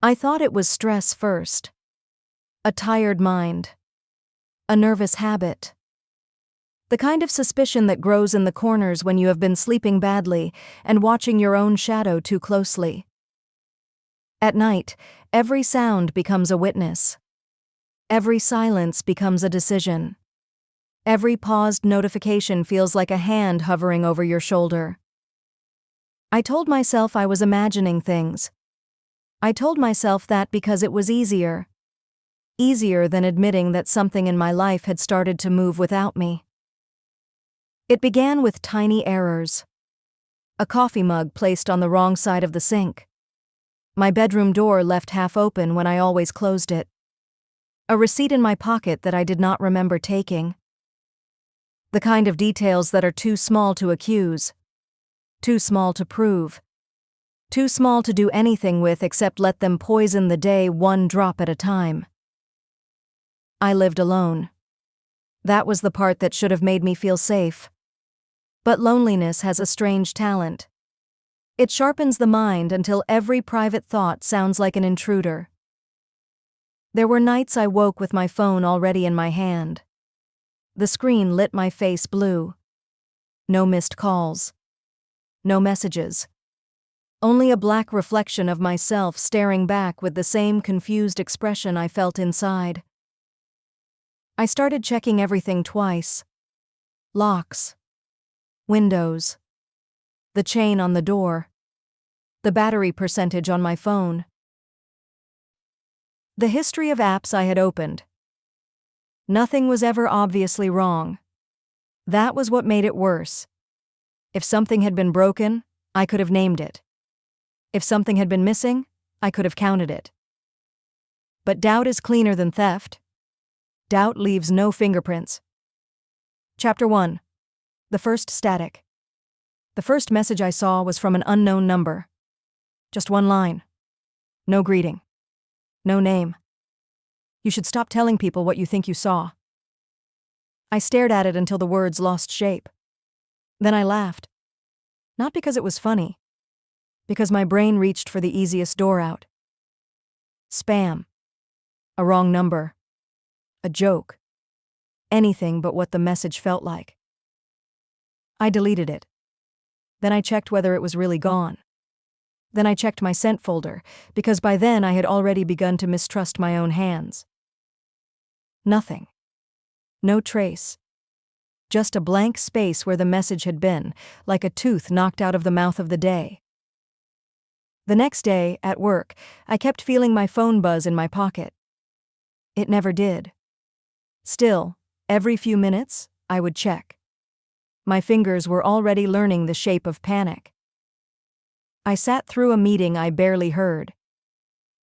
I thought it was stress first. A tired mind. A nervous habit. The kind of suspicion that grows in the corners when you have been sleeping badly and watching your own shadow too closely. At night, every sound becomes a witness. Every silence becomes a decision. Every paused notification feels like a hand hovering over your shoulder. I told myself I was imagining things. I told myself that because it was easier. Easier than admitting that something in my life had started to move without me. It began with tiny errors. A coffee mug placed on the wrong side of the sink. My bedroom door left half open when I always closed it. A receipt in my pocket that I did not remember taking. The kind of details that are too small to accuse. Too small to prove. Too small to do anything with except let them poison the day one drop at a time. I lived alone. That was the part that should have made me feel safe. But loneliness has a strange talent. It sharpens the mind until every private thought sounds like an intruder. There were nights I woke with my phone already in my hand. The screen lit my face blue. No missed calls. No messages. Only a black reflection of myself staring back with the same confused expression I felt inside. I started checking everything twice. Locks. Windows. The chain on the door. The battery percentage on my phone. The history of apps I had opened. Nothing was ever obviously wrong. That was what made it worse. If something had been broken, I could have named it. If something had been missing, I could have counted it. But doubt is cleaner than theft. Doubt leaves no fingerprints. Chapter 1. The first static. The first message I saw was from an unknown number. Just one line. No greeting. No name. You should stop telling people what you think you saw. I stared at it until the words lost shape. Then I laughed. Not because it was funny. Because my brain reached for the easiest door out. Spam. A wrong number. A joke. Anything but what the message felt like. I deleted it. Then I checked whether it was really gone. Then I checked my sent folder, because by then I had already begun to mistrust my own hands. Nothing. No trace. Just a blank space where the message had been, like a tooth knocked out of the mouth of the day. The next day, at work, I kept feeling my phone buzz in my pocket. It never did. Still, every few minutes, I would check. My fingers were already learning the shape of panic. I sat through a meeting I barely heard.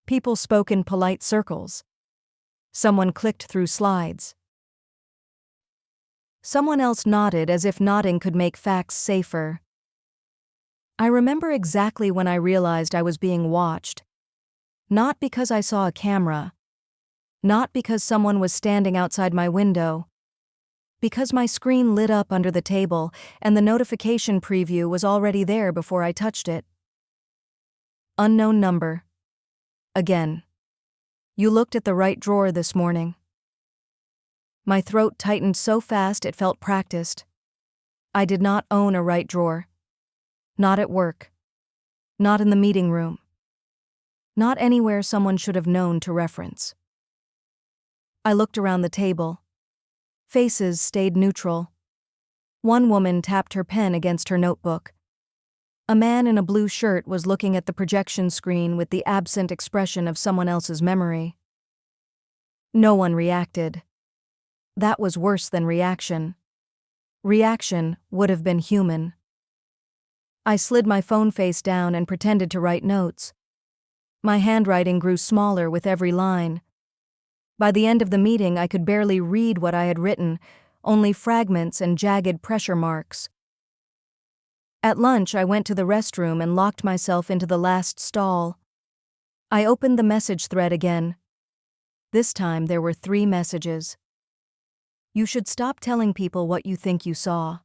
People spoke in polite circles. Someone clicked through slides. Someone else nodded as if nodding could make facts safer. I remember exactly when I realized I was being watched. Not because I saw a camera. Not because someone was standing outside my window. Because my screen lit up under the table and the notification preview was already there before I touched it. Unknown number. Again. You looked at the right drawer this morning. My throat tightened so fast it felt practiced. I did not own a right drawer. Not at work. Not in the meeting room. Not anywhere someone should have known to reference. I looked around the table. Faces stayed neutral. One woman tapped her pen against her notebook. A man in a blue shirt was looking at the projection screen with the absent expression of someone else's memory. No one reacted. That was worse than reaction. Reaction would have been human. I slid my phone face down and pretended to write notes. My handwriting grew smaller with every line. By the end of the meeting, I could barely read what I had written, only fragments and jagged pressure marks. At lunch, I went to the restroom and locked myself into the last stall. I opened the message thread again. This time, there were 3 messages. You should stop telling people what you think you saw.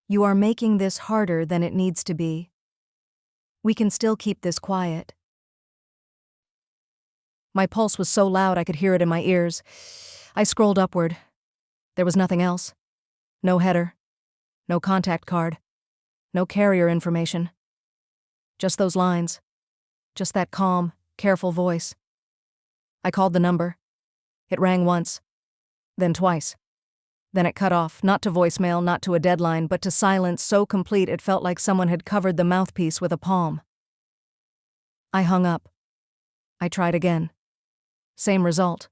You are making this harder than it needs to be. We can still keep this quiet. My pulse was so loud I could hear it in my ears. I scrolled upward. There was nothing else. No header. No contact card. No carrier information. Just those lines. Just that calm, careful voice. I called the number. It rang once. Then twice. Then it cut off, not to voicemail, not to a deadline, but to silence so complete it felt like someone had covered the mouthpiece with a palm. I hung up. I tried again. Same result.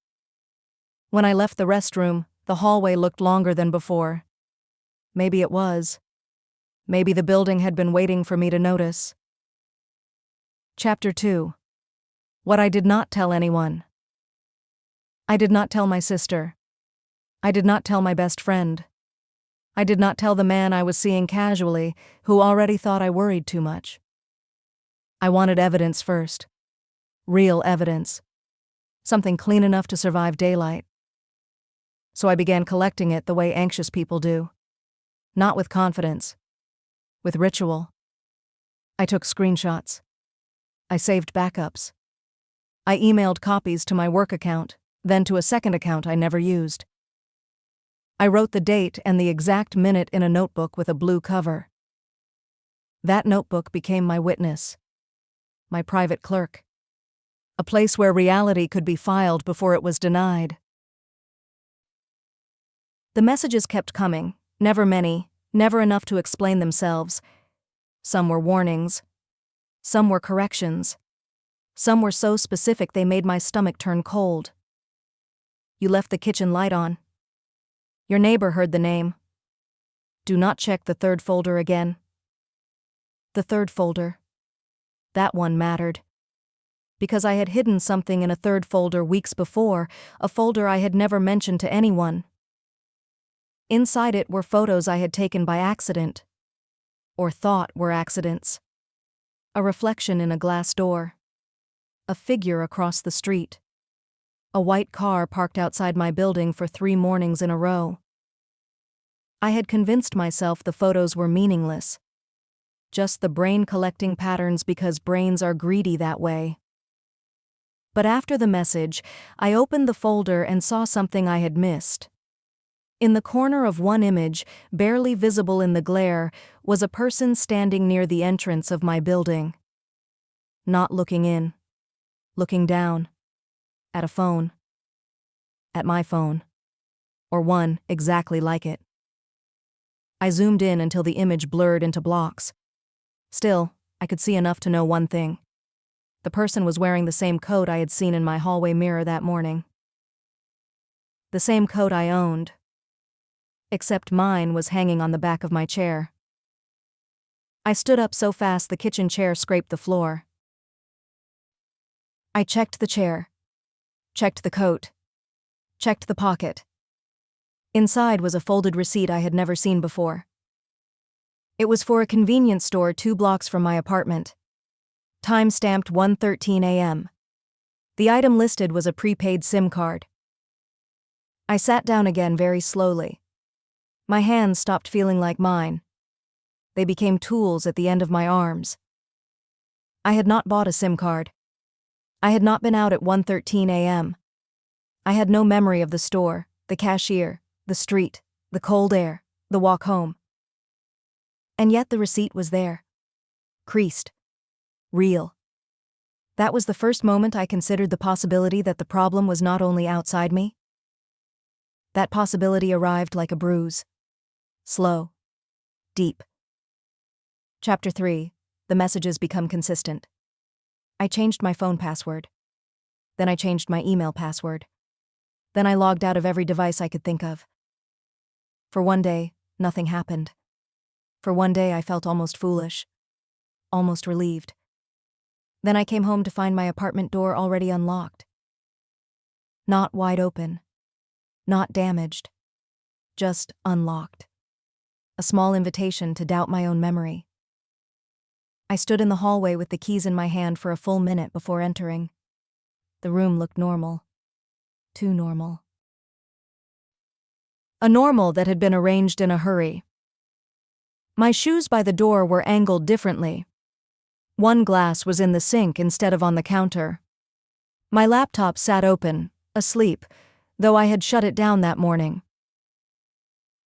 When I left the restroom, the hallway looked longer than before. Maybe it was. Maybe the building had been waiting for me to notice. Chapter 2. What I did not tell anyone. I did not tell my sister. I did not tell my best friend. I did not tell the man I was seeing casually, who already thought I worried too much. I wanted evidence first. Real evidence. Something clean enough to survive daylight. So I began collecting it the way anxious people do. Not with confidence. With ritual. I took screenshots. I saved backups. I emailed copies to my work account, then to a second account I never used. I wrote the date and the exact minute in a notebook with a blue cover. That notebook became my witness. My private clerk. A place where reality could be filed before it was denied. The messages kept coming, never many, never enough to explain themselves. Some were warnings. Some were corrections. Some were so specific they made my stomach turn cold. You left the kitchen light on. Your neighbor heard the name. Do not check the third folder again. The third folder. That one mattered. Because I had hidden something in a third folder weeks before, a folder I had never mentioned to anyone. Inside it were photos I had taken by accident. Or thought were accidents. A reflection in a glass door. A figure across the street. A white car parked outside my building for 3 mornings in a row. I had convinced myself the photos were meaningless. Just the brain collecting patterns because brains are greedy that way. But after the message, I opened the folder and saw something I had missed. In the corner of one image, barely visible in the glare, was a person standing near the entrance of my building. Not looking in. Looking down. At a phone. At my phone. Or one exactly like it. I zoomed in until the image blurred into blocks. Still, I could see enough to know one thing. The person was wearing the same coat I had seen in my hallway mirror that morning. The same coat I owned. Except mine was hanging on the back of my chair. I stood up so fast the kitchen chair scraped the floor. I checked the chair. Checked the coat. Checked the pocket. Inside was a folded receipt I had never seen before. It was for a convenience store 2 blocks from my apartment. Time stamped 1:13 a.m. The item listed was a prepaid SIM card. I sat down again very slowly. My hands stopped feeling like mine. They became tools at the end of my arms. I had not bought a SIM card. I had not been out at 1:13 a.m. I had no memory of the store, the cashier, the street, the cold air, the walk home. And yet the receipt was there. Creased. Real. That was the first moment I considered the possibility that the problem was not only outside me. That possibility arrived like a bruise. Slow. Deep. Chapter 3. The messages become consistent. I changed my phone password. Then I changed my email password. Then I logged out of every device I could think of. For one day, nothing happened. For one day I felt almost foolish. Almost relieved. Then I came home to find my apartment door already unlocked. Not wide open. Not damaged. Just unlocked. A small invitation to doubt my own memory. I stood in the hallway with the keys in my hand for a full minute before entering. The room looked normal. Too normal. A normal that had been arranged in a hurry. My shoes by the door were angled differently. One glass was in the sink instead of on the counter. My laptop sat open, asleep, though I had shut it down that morning.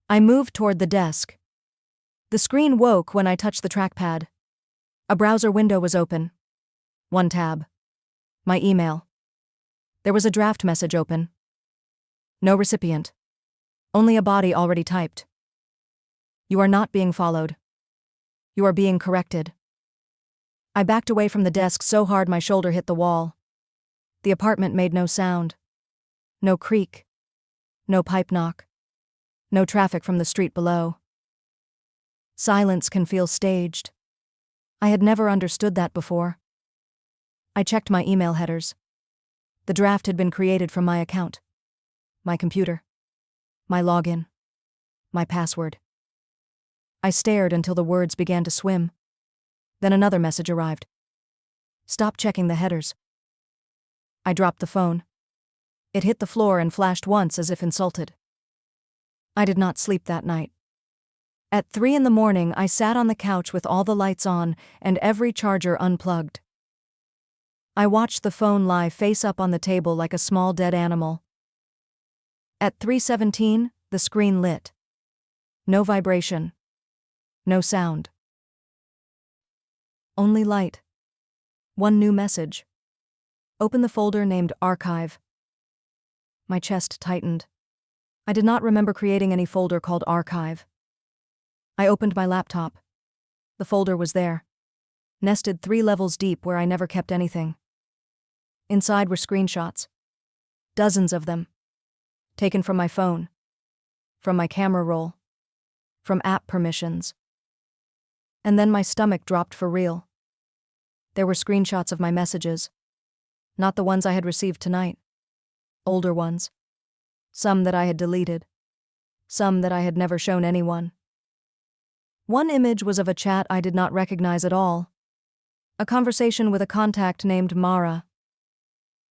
I moved toward the desk. The screen woke when I touched the trackpad. A browser window was open. One tab. My email. There was a draft message open. No recipient. Only a body already typed. You are not being followed. You are being corrected. I backed away from the desk so hard my shoulder hit the wall. The apartment made no sound. No creak. No pipe knock. No traffic from the street below. Silence can feel staged. I had never understood that before. I checked my email headers. The draft had been created from my account. My computer. My login. My password. I stared until the words began to swim. Then another message arrived. Stop checking the headers. I dropped the phone. It hit the floor and flashed once as if insulted. I did not sleep that night. At 3 a.m, I sat on the couch with all the lights on and every charger unplugged. I watched the phone lie face up on the table like a small dead animal. At 3:17, the screen lit. No vibration. No sound. Only light. One new message. Open the folder named Archive. My chest tightened. I did not remember creating any folder called Archive. I opened my laptop. The folder was there, nested 3 levels deep where I never kept anything. Inside were screenshots. Dozens of them. Taken from my phone. From my camera roll. From app permissions. And then my stomach dropped for real. There were screenshots of my messages. Not the ones I had received tonight. Older ones. Some that I had deleted. Some that I had never shown anyone. One image was of a chat I did not recognize at all. A conversation with a contact named Mara.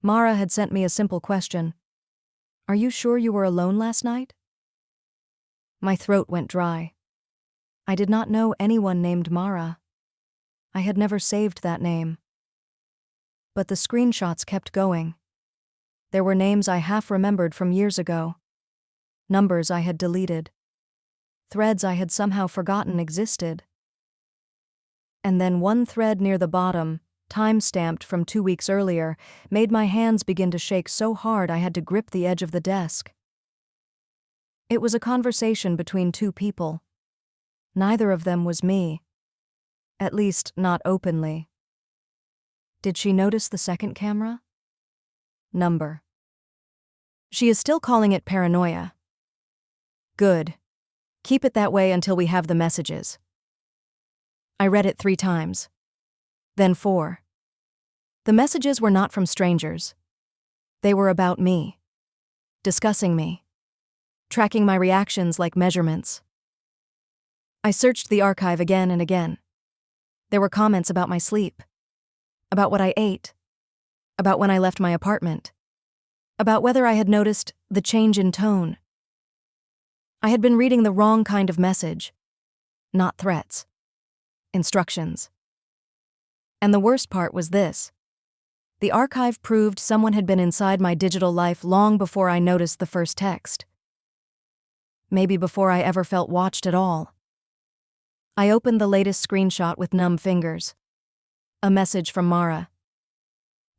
Mara had sent me a simple question. Are you sure you were alone last night? My throat went dry. I did not know anyone named Mara. I had never saved that name. But the screenshots kept going. There were names I half remembered from years ago. Numbers I had deleted. Threads I had somehow forgotten existed. And then one thread near the bottom, time-stamped from 2 weeks earlier, made my hands begin to shake so hard I had to grip the edge of the desk. It was a conversation between 2 people. Neither of them was me. At least, not openly. Did she notice the second camera? Number. She is still calling it paranoia. Good. Keep it that way until we have the messages. I read it 3 times. Then 4. The messages were not from strangers. They were about me. Discussing me. Tracking my reactions like measurements. I searched the archive again and again. There were comments about my sleep. About what I ate. About when I left my apartment. About whether I had noticed the change in tone. I had been reading the wrong kind of message. Not threats. Instructions. And the worst part was this. The archive proved someone had been inside my digital life long before I noticed the first text. Maybe before I ever felt watched at all. I opened the latest screenshot with numb fingers. A message from Mara.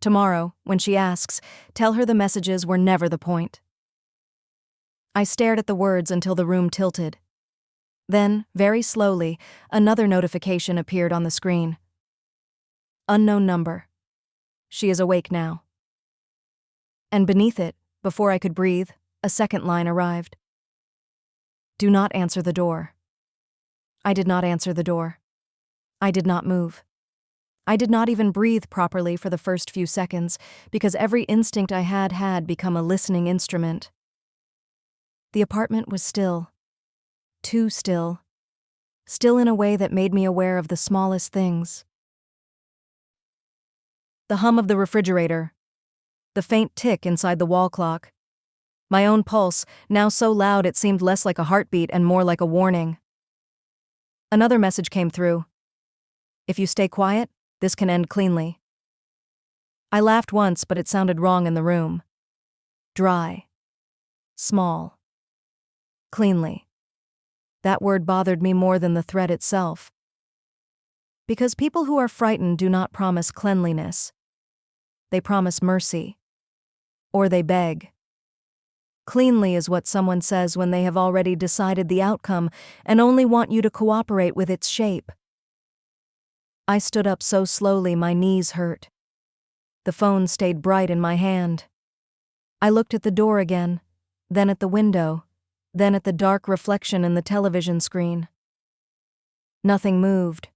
Tomorrow, when she asks, tell her the messages were never the point. I stared at the words until the room tilted. Then, very slowly, another notification appeared on the screen. Unknown number. She is awake now. And beneath it, before I could breathe, a second line arrived. Do not answer the door. I did not answer the door. I did not move. I did not even breathe properly for the first few seconds, because every instinct I had become a listening instrument. The apartment was still. Too still. Still in a way that made me aware of the smallest things. The hum of the refrigerator. The faint tick inside the wall clock. My own pulse, now so loud it seemed less like a heartbeat and more like a warning. Another message came through. If you stay quiet, this can end cleanly. I laughed once, but it sounded wrong in the room. Dry. Small. Cleanly. That word bothered me more than the threat itself. Because people who are frightened do not promise cleanliness. They promise mercy. Or they beg. Cleanly is what someone says when they have already decided the outcome and only want you to cooperate with its shape. I stood up so slowly my knees hurt. The phone stayed bright in my hand. I looked at the door again, then at the window, then at the dark reflection in the television screen. Nothing moved.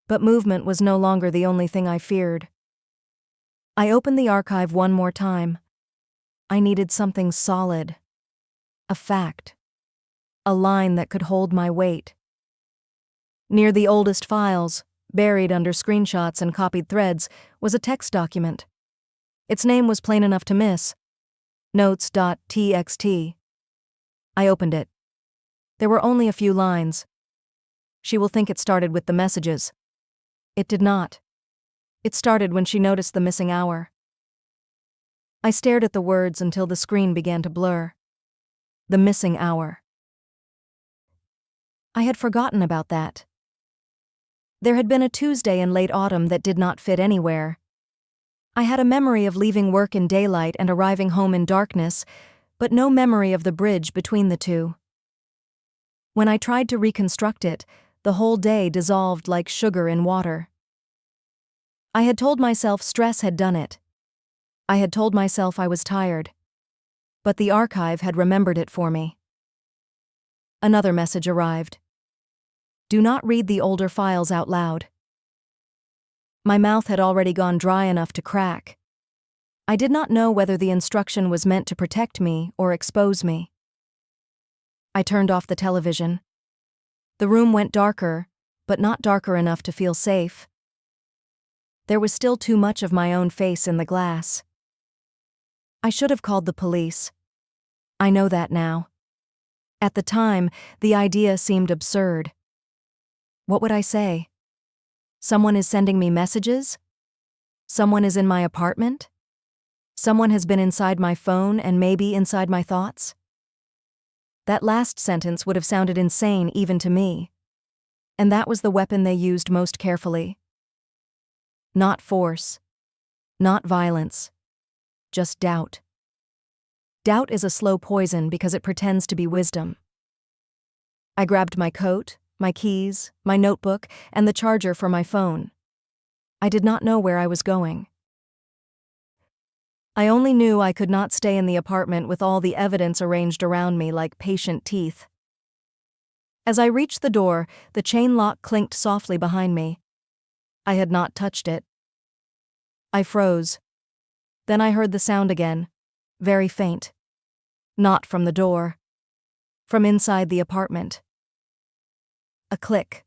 But movement was no longer the only thing I feared. I opened the archive one more time. I needed something solid. A fact. A line that could hold my weight. Near the oldest files, buried under screenshots and copied threads, was a text document. Its name was plain enough to miss. Notes.txt. I opened it. There were only a few lines. She will think it started with the messages. It did not. It started when she noticed the missing hour. I stared at the words until the screen began to blur. The missing hour. I had forgotten about that. There had been a Tuesday in late autumn that did not fit anywhere. I had a memory of leaving work in daylight and arriving home in darkness, but no memory of the bridge between the two. When I tried to reconstruct it, the whole day dissolved like sugar in water. I had told myself stress had done it. I had told myself I was tired. But the archive had remembered it for me. Another message arrived. Do not read the older files out loud. My mouth had already gone dry enough to crack. I did not know whether the instruction was meant to protect me or expose me. I turned off the television. The room went darker, but not darker enough to feel safe. There was still too much of my own face in the glass. I should have called the police. I know that now. At the time, the idea seemed absurd. What would I say? Someone is sending me messages? Someone is in my apartment? Someone has been inside my phone and maybe inside my thoughts? That last sentence would have sounded insane even to me. And that was the weapon they used most carefully. Not force. Not violence. Just doubt. Doubt is a slow poison because it pretends to be wisdom. I grabbed my coat, my keys, my notebook, and the charger for my phone. I did not know where I was going. I only knew I could not stay in the apartment with all the evidence arranged around me like patient teeth. As I reached the door, the chain lock clinked softly behind me. I had not touched it. I froze. Then I heard the sound again, very faint. Not from the door. From inside the apartment. A click.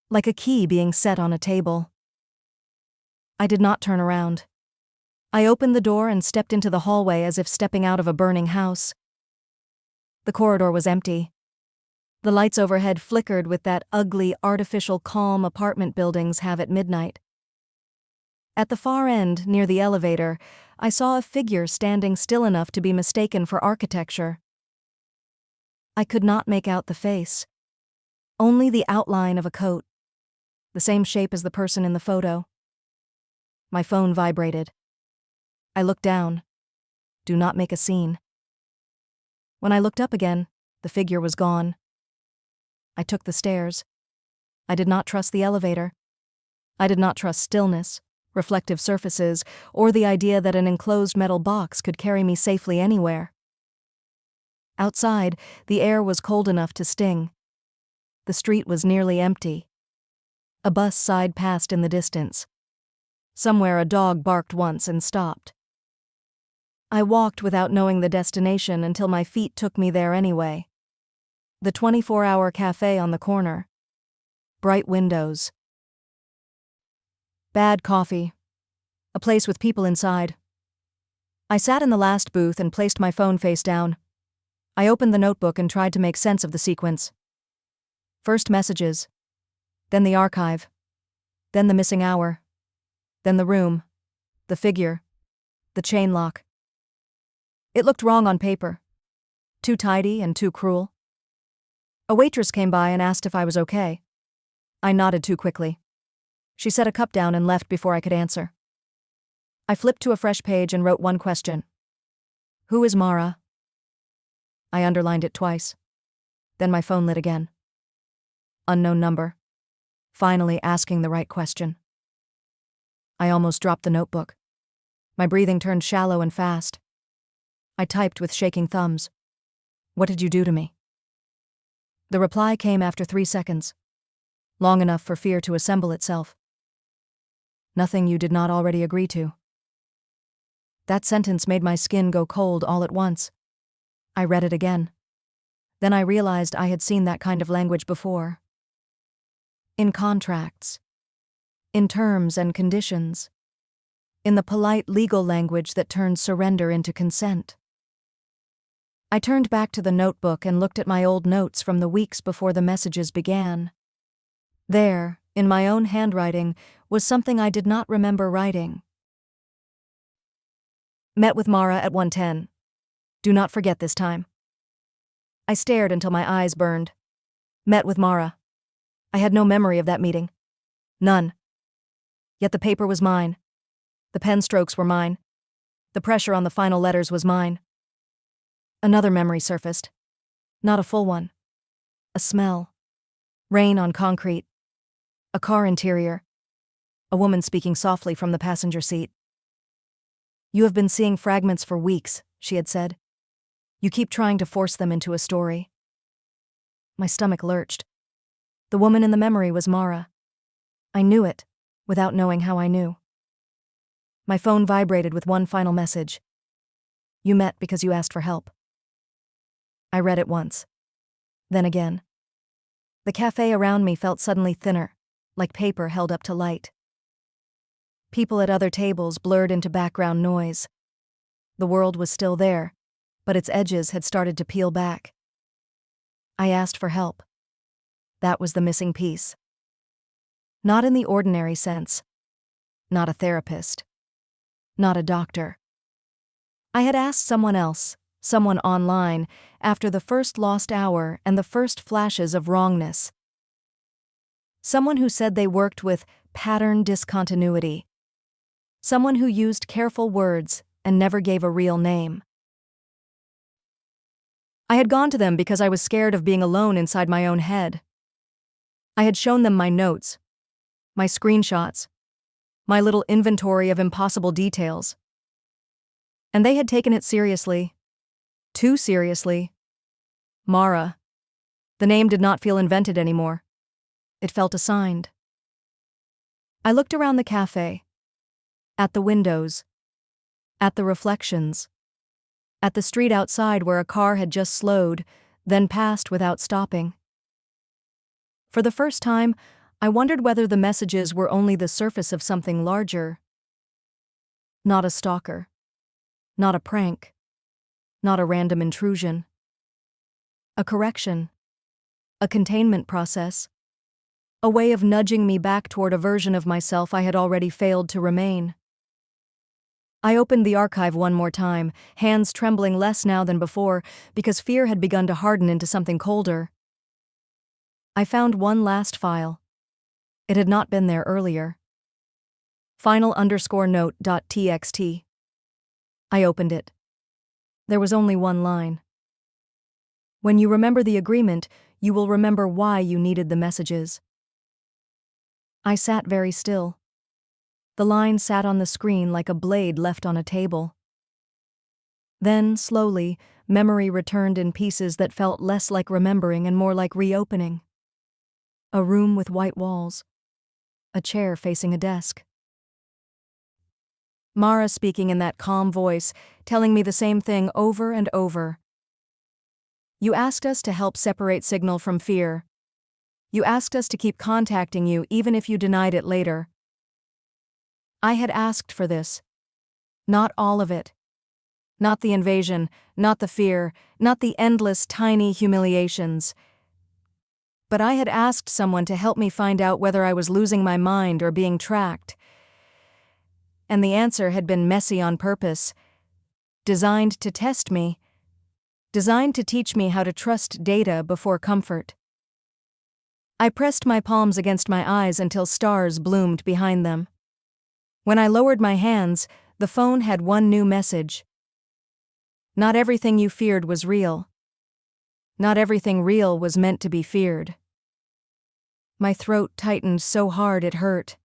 Like a key being set on a table. I did not turn around. I opened the door and stepped into the hallway as if stepping out of a burning house. The corridor was empty. The lights overhead flickered with that ugly, artificial calm apartment buildings have at midnight. At the far end, near the elevator, I saw a figure standing still enough to be mistaken for architecture. I could not make out the face. Only the outline of a coat. The same shape as the person in the photo. My phone vibrated. I looked down. Do not make a scene. When I looked up again, the figure was gone. I took the stairs. I did not trust the elevator. I did not trust stillness, reflective surfaces, or the idea that an enclosed metal box could carry me safely anywhere. Outside, the air was cold enough to sting. The street was nearly empty. A bus sighed past in the distance. Somewhere a dog barked once and stopped. I walked without knowing the destination until my feet took me there anyway. The 24-hour cafe on the corner. Bright windows. Bad coffee. A place with people inside. I sat in the last booth and placed my phone face down. I opened the notebook and tried to make sense of the sequence. First messages. Then the archive. Then the missing hour. Then the room. the figure, the chain lock. It looked wrong on paper. Too tidy and too cruel. A waitress came by and asked if I was okay. I nodded too quickly. She set a cup down and left before I could answer. I flipped to a fresh page and wrote one question. Who is Mara? I underlined it twice. Then my phone lit again. Unknown number. Finally asking the right question. I almost dropped the notebook. My breathing turned shallow and fast. I typed with shaking thumbs. What did you do to me? The reply came after 3 seconds. Long enough for fear to assemble itself. Nothing you did not already agree to. That sentence made my skin go cold all at once. I read it again. Then I realized I had seen that kind of language before. In contracts. In terms and conditions. In the polite legal language that turns surrender into consent. I turned back to the notebook and looked at my old notes from the weeks before the messages began. There, in my own handwriting, was something I did not remember writing. Met with Mara at 1:10. Do not forget this time. I stared until my eyes burned. Met with Mara. I had no memory of that meeting. None. Yet the paper was mine. The pen strokes were mine. The pressure on the final letters was mine. Another memory surfaced. Not a full one. A smell. Rain on concrete. A car interior. A woman speaking softly from the passenger seat. You have been seeing fragments for weeks, she had said. You keep trying to force them into a story. My stomach lurched. The woman in the memory was Mara. I knew it, without knowing how I knew. My phone vibrated with one final message. You met because you asked for help. I read it once. Then again. The cafe around me felt suddenly thinner, like paper held up to light. People at other tables blurred into background noise. The world was still there, but its edges had started to peel back. I asked for help. That was the missing piece. Not in the ordinary sense. Not a therapist. Not a doctor. I had asked someone else, someone online, after the first lost hour and the first flashes of wrongness. Someone who said they worked with pattern discontinuity. Someone who used careful words and never gave a real name. I had gone to them because I was scared of being alone inside my own head. I had shown them my notes, my screenshots, my little inventory of impossible details. And they had taken it seriously. Too seriously. Mara. The name did not feel invented anymore. It felt assigned. I looked around the cafe. At the windows. At the reflections. At the street outside where a car had just slowed, then passed without stopping. For the first time, I wondered whether the messages were only the surface of something larger. Not a stalker. Not a prank. Not a random intrusion. A correction. A containment process. A way of nudging me back toward a version of myself I had already failed to remain. I opened the archive one more time, hands trembling less now than before, because fear had begun to harden into something colder. I found one last file. It had not been there earlier. Final_note.txt. I opened it. There was only one line. When you remember the agreement, you will remember why you needed the messages. I sat very still. The line sat on the screen like a blade left on a table. Then, slowly, memory returned in pieces that felt less like remembering and more like reopening. A room with white walls. A chair facing a desk. Mara speaking in that calm voice, telling me the same thing over and over. You asked us to help separate signal from fear. You asked us to keep contacting you even if you denied it later. I had asked for this. Not all of it. Not the invasion, not the fear, not the endless tiny humiliations. But I had asked someone to help me find out whether I was losing my mind or being tracked. and the answer had been messy on purpose, designed to test me, designed to teach me how to trust data before comfort. I pressed my palms against my eyes until stars bloomed behind them. When I lowered my hands, the phone had one new message. Not everything you feared was real. Not everything real was meant to be feared. My throat tightened so hard it hurt.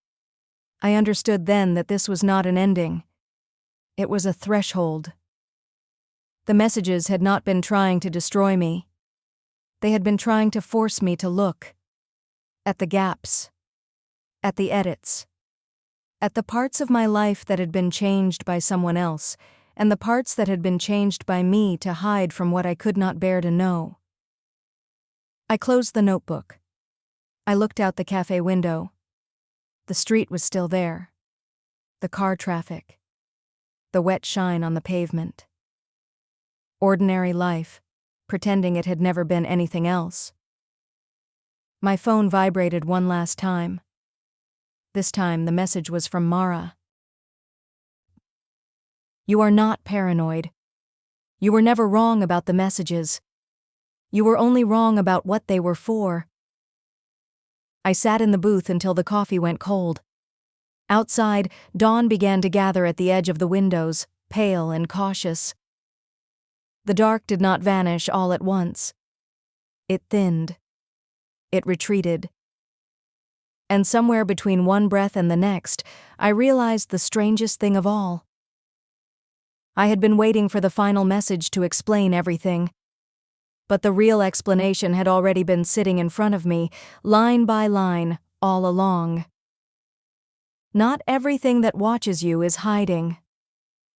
I understood then that this was not an ending. It was a threshold. The messages had not been trying to destroy me. They had been trying to force me to look. At the gaps. At the edits. At the parts of my life that had been changed by someone else, and the parts that had been changed by me to hide from what I could not bear to know. I closed the notebook. I looked out the cafe window. The street was still there. The car traffic. The wet shine on the pavement. Ordinary life, pretending it had never been anything else. My phone vibrated one last time. This time the message was from Mara. You are not paranoid. You were never wrong about the messages. You were only wrong about what they were for. I sat in the booth until the coffee went cold. Outside, dawn began to gather at the edge of the windows, pale and cautious. The dark did not vanish all at once. It thinned. It retreated. And somewhere between one breath and the next, I realized the strangest thing of all. I had been waiting for the final message to explain everything. But the real explanation had already been sitting in front of me, line by line, all along. Not everything that watches you is hiding.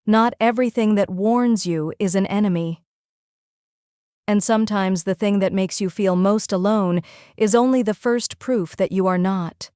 Not everything that warns you is an enemy. And sometimes the thing that makes you feel most alone is only the first proof that you are not.